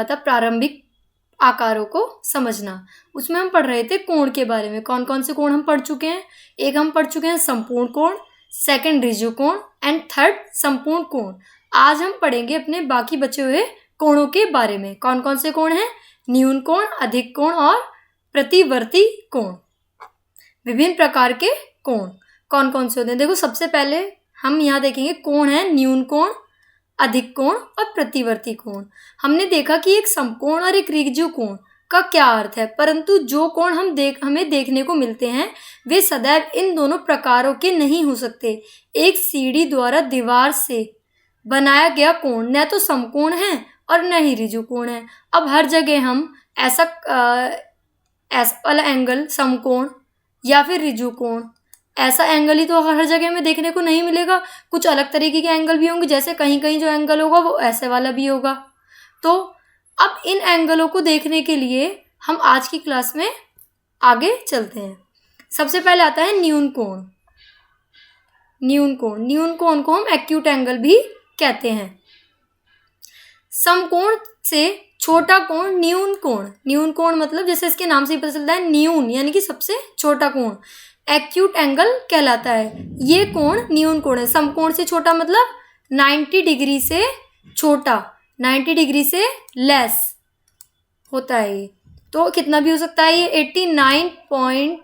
था प्रारंभिक आकारों को समझना। उसमें हम पढ़ रहे थे कोण के बारे में। कौन कौन से कोण हम पढ़ चुके हैं? एक हम पढ़ चुके हैं संपूर्ण कोण, सेकंड ऋजु कोण एंड थर्ड संपूर्ण कोण। आज हम पढ़ेंगे अपने बाकी बचे हुए कोणों के बारे में। कौन कौन से कोण हैं? न्यून कोण, अधिक कोण और प्रतिवर्ती कोण। विभिन्न प्रकार के कोण कौन कौन से होते हैं? देखो, सबसे पहले हम यहाँ देखेंगे कोण है न्यून कोण, अधिक कोण और प्रतिवर्ती कोण। हमने देखा कि एक समकोण और एक ऋजु कोण का क्या अर्थ है, परंतु जो कोण हमें देखने को मिलते हैं वे सदैव इन दोनों प्रकारों के नहीं हो सकते। एक सीढ़ी द्वारा दीवार से बनाया गया कोण न तो समकोण है और न ही ऋजु कोण है। अब हर जगह हम ऐसा वाला एंगल समकोण या फिर ऋजु कोण, ऐसा एंगल ही तो हर जगह में देखने को नहीं मिलेगा। कुछ अलग तरीके के एंगल भी होंगे, जैसे कहीं कहीं जो एंगल होगा वो ऐसे वाला भी होगा। तो अब इन एंगलों को देखने के लिए हम आज की क्लास में आगे चलते हैं। सबसे पहले आता है न्यून कोण। न्यून कोण को हम एक्यूट एंगल भी कहते हैं। समकोण से छोटा कोण न्यून कोण। न्यून कोण मतलब जैसे इसके नाम से ही पता चलता है, न्यून यानी कि सबसे छोटा कोण एक्यूट एंगल कहलाता है। ये कोण न्यून कोण है। समकोण से छोटा मतलब 90 डिग्री से छोटा, 90 डिग्री से लेस होता है ये। तो कितना भी हो सकता है ये 89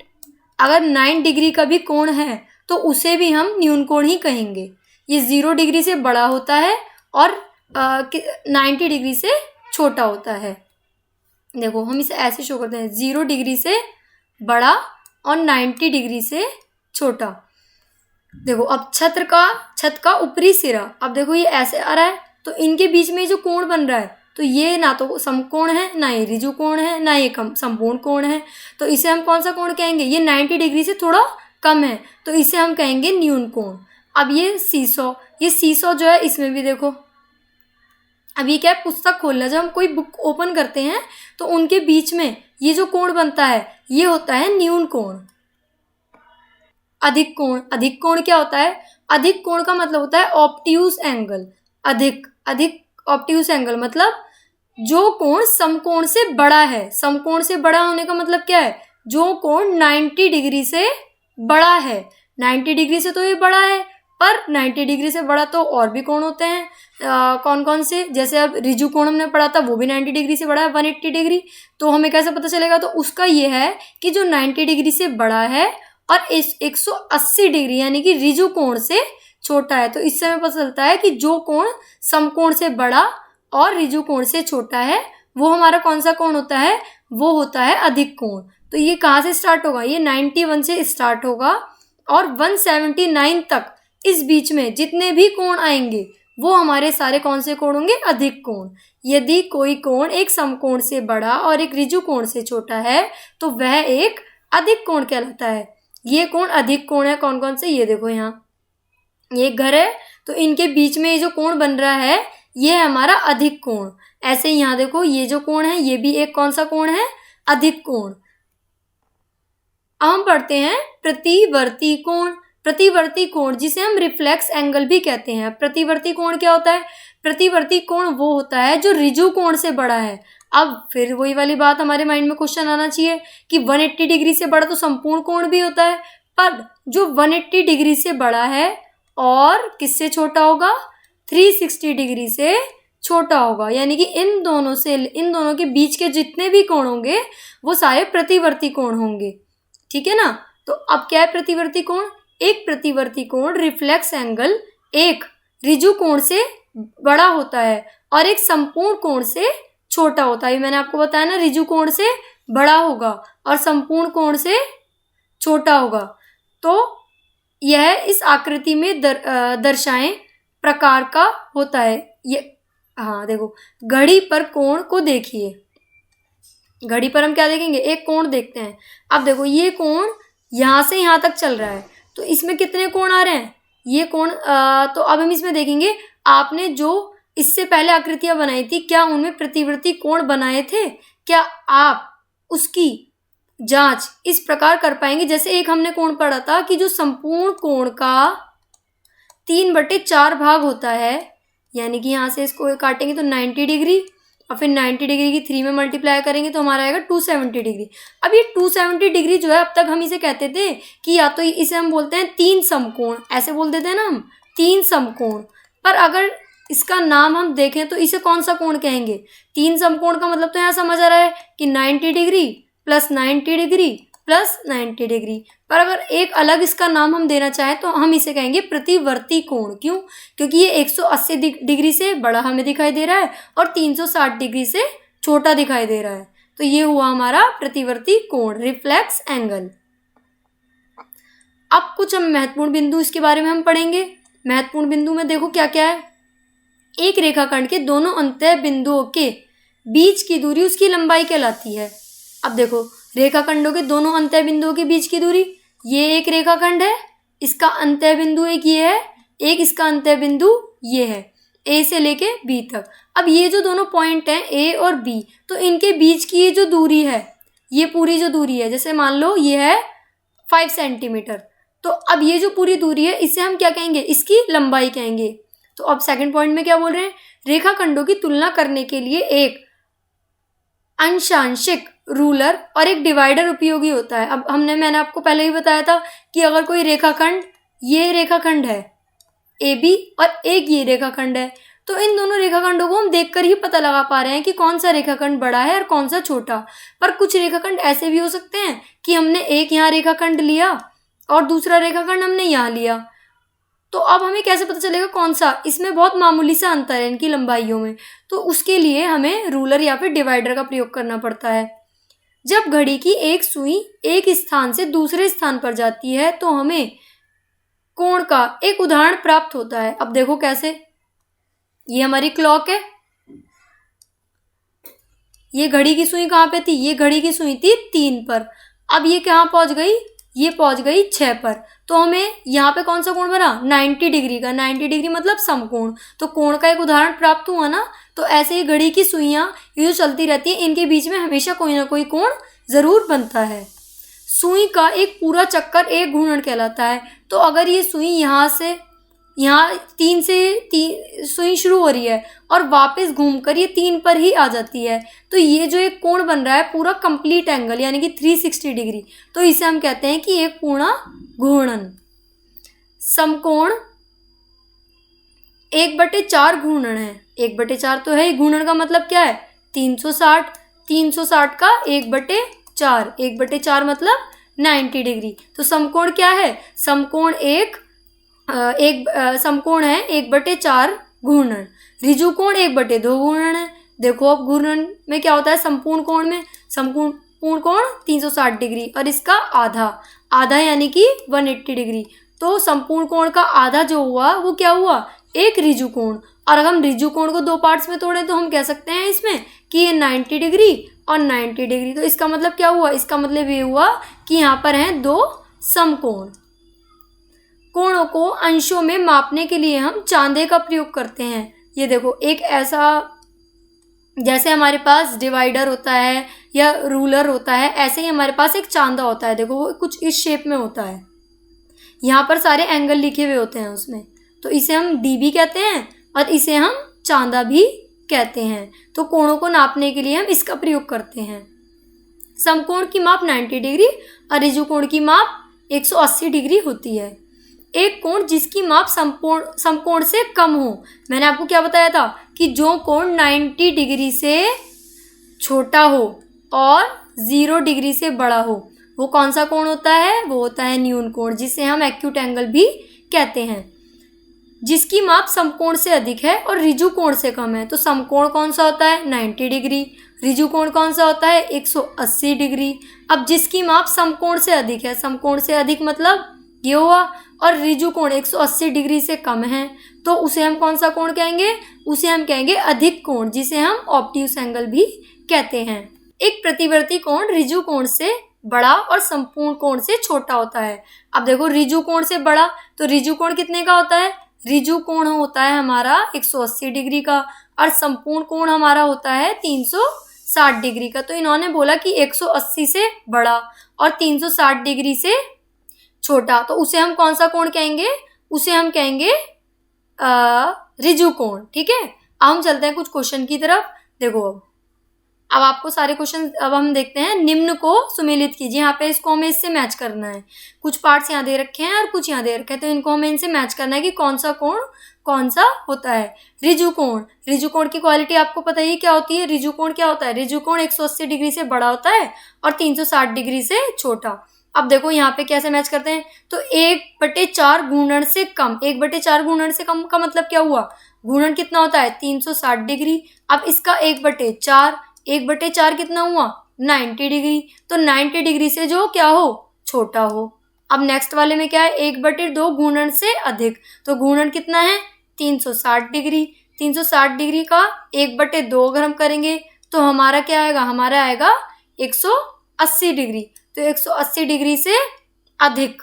अगर 9 डिग्री का भी कोण है तो उसे भी हम न्यून कोण ही कहेंगे। ये 0 डिग्री से बड़ा होता है और 90 डिग्री से छोटा होता है। देखो, हम इसे ऐसे शो करते हैं, 0 डिग्री से बड़ा और 90 डिग्री से छोटा। देखो, अब छत का ऊपरी सिरा, अब देखो ये ऐसे आ रहा है, तो इनके बीच में जो कोण बन रहा है तो ये ना तो समकोण है, ना ये ऋजु कोण है, ना ये संपूर्ण कोण है। तो इसे हम कौन सा कोण कहेंगे? ये 90 डिग्री से थोड़ा कम है, तो इसे हम कहेंगे न्यून कोण। अब ये सीसॉ जो है, इसमें भी देखो, अब ये क्या है, पुस्तक खोलना। जब हम कोई बुक ओपन करते हैं तो उनके बीच में ये जो कोण बनता है ये होता है न्यून कोण। अधिक कोण क्या होता है? अधिक कोण का मतलब होता है ऑब्ट्यूज एंगल। अधिक ऑब्ट्यूज एंगल मतलब जो कोण समकोण से बड़ा है। समकोण से बड़ा होने का मतलब क्या है? जो कोण 90 डिग्री से बड़ा है। 90 डिग्री से तो ये बड़ा है, पर 90 डिग्री से बड़ा तो और भी कोण होते हैं। कौन कौन से? जैसे अब ऋजु कोण हमने पढ़ा था, वो भी 90 डिग्री से बड़ा है, 180 डिग्री। तो हमें कैसे पता चलेगा? तो उसका ये है कि जो 90 डिग्री से बड़ा है और 180 डिग्री यानी कि ऋजु कोण से छोटा है। तो इससे हमें पता चलता है कि जो कोण समकोण से बड़ा और ऋजु कोण से छोटा है वो हमारा कौन सा कोण होता है? वो होता है अधिक कोण। तो ये कहाँ से स्टार्ट होगा? ये 91 से स्टार्ट होगा और 179 तक इस बीच में जितने भी कोण आएंगे वो हमारे सारे कौन से कोण होंगे? अधिक कोण। यदि कोई कोण एक समकोण से बड़ा और एक ऋजु कोण से छोटा है तो वह एक अधिक कोण कहलाता है। ये कोण अधिक कोण है। कौन कौन से? ये देखो, यहाँ ये घर है तो इनके बीच में ये जो कोण बन रहा है ये है हमारा अधिक कोण। ऐसे ही यहाँ देखो, ये जो कोण है ये भी एक कौन सा कोण है? अधिक कोण। अब हम पढ़ते हैं प्रतिवर्ती कोण। प्रतिवर्ती कोण जिसे हम रिफ्लेक्स एंगल भी कहते हैं। प्रतिवर्ती कोण क्या होता है? प्रतिवर्ती कोण वो होता है जो ऋजु कोण से बड़ा है। अब फिर वही वाली बात हमारे माइंड में क्वेश्चन आना चाहिए कि 180 डिग्री से बड़ा तो संपूर्ण कोण भी होता है, पर जो 180 डिग्री से बड़ा है और किससे छोटा होगा? 360 डिग्री से छोटा होगा। यानी कि इन दोनों के बीच के जितने भी कोण होंगे वो सारे प्रतिवर्ती कोण होंगे। ठीक है ना? तो अब क्या है प्रतिवर्ती कोण? एक प्रतिवर्ती कोण रिफ्लेक्स एंगल एक ऋजु कोण से बड़ा होता है और एक संपूर्ण कोण से छोटा होता है। मैंने आपको बताया ना, ऋजु कोण से बड़ा होगा और संपूर्ण कोण से छोटा होगा। तो यह इस आकृति में दर्शाएं प्रकार का होता है। ये हाँ देखो, घड़ी पर कोण को देखिए। घड़ी पर हम क्या देखेंगे? एक कोण देखते हैं। अब देखो, ये कोण यहाँ से यहाँ तक चल रहा है तो इसमें कितने कोण आ रहे हैं? ये कोण तो अब हम इसमें देखेंगे, आपने जो इससे पहले आकृतियां बनाई थी क्या उनमें प्रतिवर्ती कोण बनाए थे? क्या आप उसकी जांच इस प्रकार कर पाएंगे? जैसे एक हमने कोण पढ़ा था कि जो संपूर्ण कोण का 3/4 भाग होता है, यानी कि यहाँ से इसको काटेंगे तो 90 डिग्री और फिर 90 डिग्री की 3 में मल्टीप्लाई करेंगे तो हमारा आएगा 270 डिग्री। अब ये 270 डिग्री जो है, अब तक हम इसे कहते थे कि या तो इसे हम बोलते हैं 3 समकोण, ऐसे बोल देते हैं ना हम, 3 समकोण। पर अगर इसका नाम हम देखें तो इसे कौन सा कोण कहेंगे? 3 समकोण का मतलब तो यहाँ समझ आ रहा है कि 90 degree plus 90 degree plus 90 degree. पर अगर एक अलग इसका नाम हम देना चाहें तो हम इसे कहेंगे प्रतिवर्ती कोण। क्यों? क्योंकि ये 180 डिग्री से बड़ा हमें दिखाई दे रहा है और 360 डिग्री से छोटा दिखाई दे रहा है, तो ये हुआ हमारा प्रतिवर्ती कोण, रिफ्लेक्स एंगल। अब कुछ हम महत्वपूर्ण बिंदु इसके बारे में हम पढ़ेंगे। महत्वपूर्ण बिंदु में देखो क्या क्या है। एक रेखाखंड के दोनों अंतः बिंदुओं के बीच की दूरी उसकी लंबाई कहलाती है। अब देखो, रेखाखंडों के दोनों अंतः बिंदुओं के बीच की दूरी, ये एक रेखाखंड है, इसका अंतः बिंदु एक ये है, एक इसका अंतः बिंदु ये है, ए से लेके बी तक। अब ये जो दोनों पॉइंट हैं ए और बी, तो इनके बीच की ये जो दूरी है, ये पूरी जो दूरी है, जैसे मान लो ये है 5 सेंटीमीटर, तो अब ये जो पूरी दूरी है इसे हम क्या कहेंगे? इसकी लंबाई कहेंगे। तो अब सेकंड पॉइंट में क्या बोल रहे हैं? रेखाखंडों की तुलना करने के लिए एक अंशांशिक रूलर और एक डिवाइडर उपयोगी होता है। अब मैंने आपको पहले ही बताया था कि अगर कोई रेखाखंड, ये रेखाखंड है ए बी और एक ये रेखाखंड है, तो इन दोनों रेखाखंडों को हम देखकर ही पता लगा पा रहे हैं कि कौन सा रेखाखंड बड़ा है और कौन सा छोटा। पर कुछ रेखाखंड ऐसे भी हो सकते हैं कि हमने एक यहाँ रेखाखंड लिया और दूसरा रेखाखंड हमने यहाँ लिया, तो अब हमें कैसे पता चलेगा कौन सा? इसमें बहुत मामूली सा अंतर है इनकी लंबाइयों में, तो उसके लिए हमें रूलर या फिर डिवाइडर का प्रयोग करना पड़ता है। जब घड़ी की एक सुई एक स्थान से दूसरे स्थान पर जाती है तो हमें कोण का एक उदाहरण प्राप्त होता है। अब देखो कैसे, ये हमारी क्लॉक है, ये घड़ी की सुई कहाँ पे थी? ये घड़ी की सुई थी 3 पर। अब ये कहाँ पहुंच गई? ये पहुंच गई 6 पर। तो हमें यहाँ पे कौन सा कोण बना? 90 डिग्री का। 90 डिग्री मतलब समकोण, तो कोण का एक उदाहरण प्राप्त हुआ ना। तो ऐसे ही घड़ी की सुइयां ये जो चलती रहती है, इनके बीच में हमेशा कोई ना कोई कोण जरूर बनता है। सुई का एक पूरा चक्कर एक घूर्णन कहलाता है। तो अगर ये सुई यहाँ से यहाँ 3 से सुई शुरू हो रही है और वापस घूमकर ये 3 पर ही आ जाती है, तो ये जो एक कोण बन रहा है पूरा कंप्लीट एंगल यानी कि 360 डिग्री, तो इसे हम कहते हैं कि एक पूर्ण घूर्णन। समकोण 1/4 घूर्णन है। 1/4 तो है, घूर्णन का मतलब क्या है? 360। 360 का 1/4, 1/4 मतलब 90 डिग्री। तो समकोण क्या है? समकोण समकोण है 1/4 घूर्णन। ऋजु कोण 1/2 घूर्णन है। देखो अब घूर्णन में क्या होता है? संपूर्ण कोण में संपूर्ण कोण 360 डिग्री और इसका आधा यानी कि 180 डिग्री। तो संपूर्ण कोण का आधा जो हुआ वो क्या हुआ? एक ऋजु कोण। और अगर हम ऋजु कोण को 2 पार्ट्स में तोड़ें तो हम कह सकते हैं इसमें कि ये 90 डिग्री और 90 डिग्री। तो इसका मतलब क्या हुआ? इसका मतलब ये हुआ कि यहाँ पर हैं 2 समकोण। कोणों को अंशों में मापने के लिए हम चांदे का प्रयोग करते हैं। ये देखो, एक ऐसा, जैसे हमारे पास डिवाइडर होता है या रूलर होता है, ऐसे ही हमारे पास एक चांदा होता है। देखो वो कुछ इस शेप में होता है, यहाँ पर सारे एंगल लिखे हुए होते हैं उसमें, तो इसे हम डीबी कहते हैं और इसे हम चांदा भी कहते हैं। तो कोणों को नापने के लिए हम इसका प्रयोग करते हैं। समकोण की माप 90 डिग्री और ऋजु कोण की माप 180 डिग्री होती है। एक कोण जिसकी माप समकोण से कम हो, मैंने आपको क्या बताया था कि जो कोण 90 डिग्री से छोटा हो और 0 डिग्री से बड़ा हो, वो कौन सा कोण होता है? वो होता है न्यून कोण, जिसे हम एक्यूट एंगल भी कहते हैं। जिसकी माप समकोण से अधिक है और ऋजु कोण से कम है, तो समकोण कौन सा होता है? 90 डिग्री। ऋजु कोण कौन सा होता है? 180 डिग्री। अब जिसकी माप समकोण से अधिक है, समकोण से अधिक मतलब ये हुआ, और ऋजु कोण 180 डिग्री से कम है, तो उसे हम कौन सा कोण कहेंगे? उसे हम कहेंगे अधिक कोण, जिसे हम ऑब्ट्यूस एंगल भी कहते हैं। एक प्रतिवर्ती कोण ऋजु कोण से बड़ा और संपूर्ण कोण से छोटा होता है। अब देखो, ऋजु कोण से बड़ा, तो ऋजु कोण कितने का होता है? ऋजु कोण होता है हमारा 180 डिग्री का और संपूर्ण कोण हमारा होता है 360 डिग्री का। तो इन्होंने बोला कि 180 से बड़ा और 360 डिग्री से छोटा, तो उसे हम कौन सा कोण कहेंगे? उसे हम कहेंगे ऋजु कोण। ठीक है, अब हम चलते हैं कुछ क्वेश्चन की तरफ। देखो अब आपको सारे क्वेश्चन अब हम देखते हैं। निम्न को सुमेलित कीजिए। यहाँ पे इसको हमें इससे मैच करना है। कुछ पार्ट्स यहाँ दे रखे हैं और कुछ यहाँ दे रखे हैं, तो इनको हमें इनसे मैच करना है कि कौन सा कोण कौन सा होता है। ऋजु कोण, ऋजु कोण की क्वालिटी आपको पता ही क्या होती है। ऋजु कोण क्या होता है? ऋजु कोण 180 डिग्री से बड़ा होता है और 360 डिग्री से छोटा। अब देखो यहाँ पे कैसे मैच करते हैं, तो 1/4 गुणन से कम। 1/4 गुणन से कम का मतलब क्या हुआ? गुणन कितना होता है? 360 डिग्री। अब इसका 1/4, 1/4 कितना हुआ? 90 डिग्री। तो 90 डिग्री से जो क्या हो? छोटा हो। अब नेक्स्ट वाले में क्या है? 1/2 गुणन से अधिक। तो गुणन कितना है? 360 डिग्री। 360 डिग्री का 1/2 अगर हम करेंगे तो हमारा क्या आएगा? हमारा आएगा 180 डिग्री। तो 180 डिग्री से अधिक।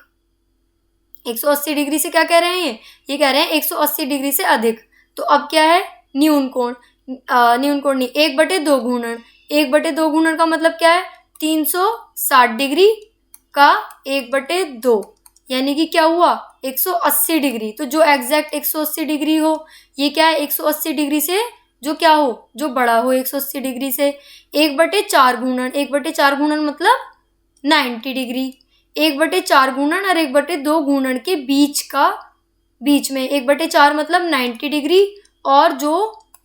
180 डिग्री से क्या कह रहे हैं? ये कह रहे हैं 180 डिग्री से अधिक। तो अब क्या है? न्यून कोण, न्यून कोण नहीं, 1/2 गुणन। 1/2 गुणन का मतलब क्या है? 360 डिग्री का 1/2, यानी कि क्या हुआ? 180 डिग्री। तो जो एग्जैक्ट 180 डिग्री हो, ये क्या है? 180 डिग्री से जो क्या हो? जो बड़ा हो 180 डिग्री से। 1/4 गुणन, 1/4 गुणन मतलब 90 डिग्री। 1/4 गुणन और 1/2 गुणन के बीच में 1/4 मतलब 90 डिग्री और जो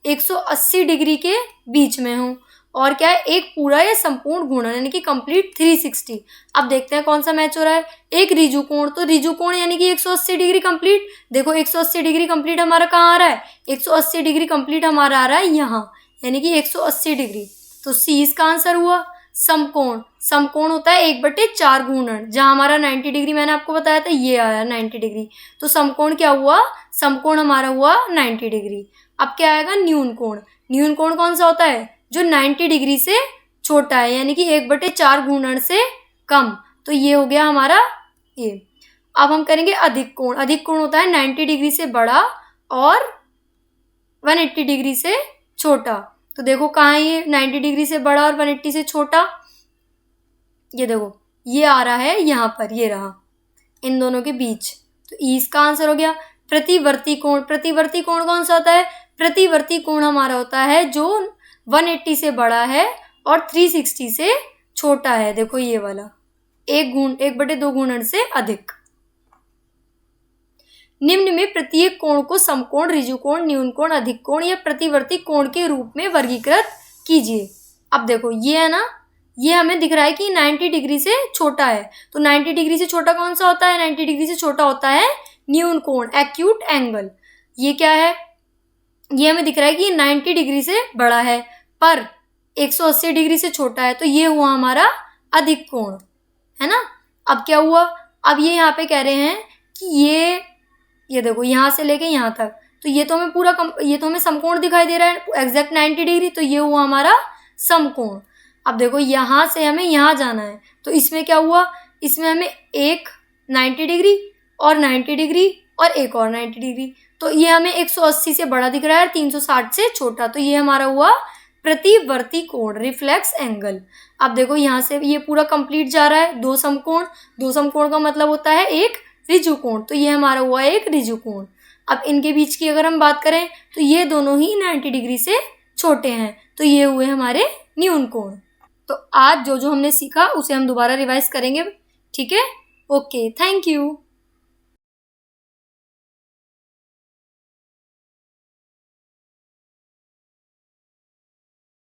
180 डिग्री के बीच में हो। और क्या है? एक पूरा या संपूर्ण गुणन, यानी कि कंप्लीट 360। अब देखते हैं कौन सा मैच हो रहा है। एक ऋजु कोण, तो ऋजु कोण यानी कि 180 डिग्री कंप्लीट। देखो 180 डिग्री कंप्लीट हमारा कहाँ आ रहा है? 180 डिग्री कंप्लीट हमारा आ रहा है यहाँ, यानी कि 180 डिग्री। तो सी इसका आंसर हुआ। समकोण, समकोण होता है 1/4 गुणन। जहाँ हमारा 90 डिग्री मैंने आपको बताया था, ये आया 90 डिग्री। तो समकोण क्या हुआ? समकोण हमारा हुआ 90 डिग्री। अब क्या आएगा? न्यून कोण। न्यून कोण कौन सा होता है? जो 90 डिग्री से छोटा है, यानी कि 1/4 गुणन से कम। तो ये हो गया हमारा ये। अब हम करेंगे अधिक कोण। अधिक कोण होता है 90 डिग्री से बड़ा और 180 डिग्री से छोटा। तो देखो कहाँ है ये 90 डिग्री से बड़ा और 180 से छोटा? ये देखो ये आ रहा है यहाँ पर, ये रहा इन दोनों के बीच। तो ई इसका आंसर हो गया। प्रतिवर्ती कोण, प्रतिवर्ती कोण कौन सा होता है? प्रतिवर्ती कोण हमारा होता है जो 180 से बड़ा है और 360 से छोटा है। देखो ये वाला 1/2 गुणन से अधिक। निम्न में प्रत्येक कोण को समकोण, ऋजु कोण, न्यून कोण, अधिक कोण या प्रतिवर्ती कोण के रूप में वर्गीकृत कीजिए। अब देखो ये है ना, ये हमें दिख रहा है कि 90 डिग्री से छोटा है। तो 90 डिग्री से छोटा कौन सा होता है? 90 डिग्री से छोटा होता है न्यून कोण, एक्यूट एंगल। ये क्या है? ये हमें दिख रहा है कि 90 डिग्री से बड़ा है पर 180 डिग्री से छोटा है। तो ये हुआ हमारा अधिक कोण, है ना। अब क्या हुआ? अब ये यहाँ पे कह रहे हैं कि ये देखो यहाँ से लेके यहाँ तक, तो ये तो हमें ये तो हमें समकोण दिखाई दे रहा है एग्जैक्ट 90 डिग्री। तो ये हुआ हमारा समकोण। अब देखो यहाँ से हमें यहाँ जाना है, तो इसमें क्या हुआ? इसमें हमें एक 90 डिग्री और 90 डिग्री और एक और 90 डिग्री। तो ये हमें 180 से बड़ा दिख रहा है और 360 से छोटा। तो ये हमारा हुआ प्रतिवर्ती कोण, रिफ्लेक्स एंगल। अब देखो यहाँ से ये पूरा कंप्लीट जा रहा है। दो समकोण, दो समकोण का मतलब होता है एक ऋजु कोण। तो ये हमारा हुआ एक ऋजु कोण। अब इनके बीच की अगर हम बात करें तो ये दोनों ही 90 डिग्री से छोटे हैं। तो ये हुए हमारे न्यून कोण। तो आज जो जो हमने सीखा उसे हम दोबारा रिवाइज करेंगे, ठीक है। Okay, thank you.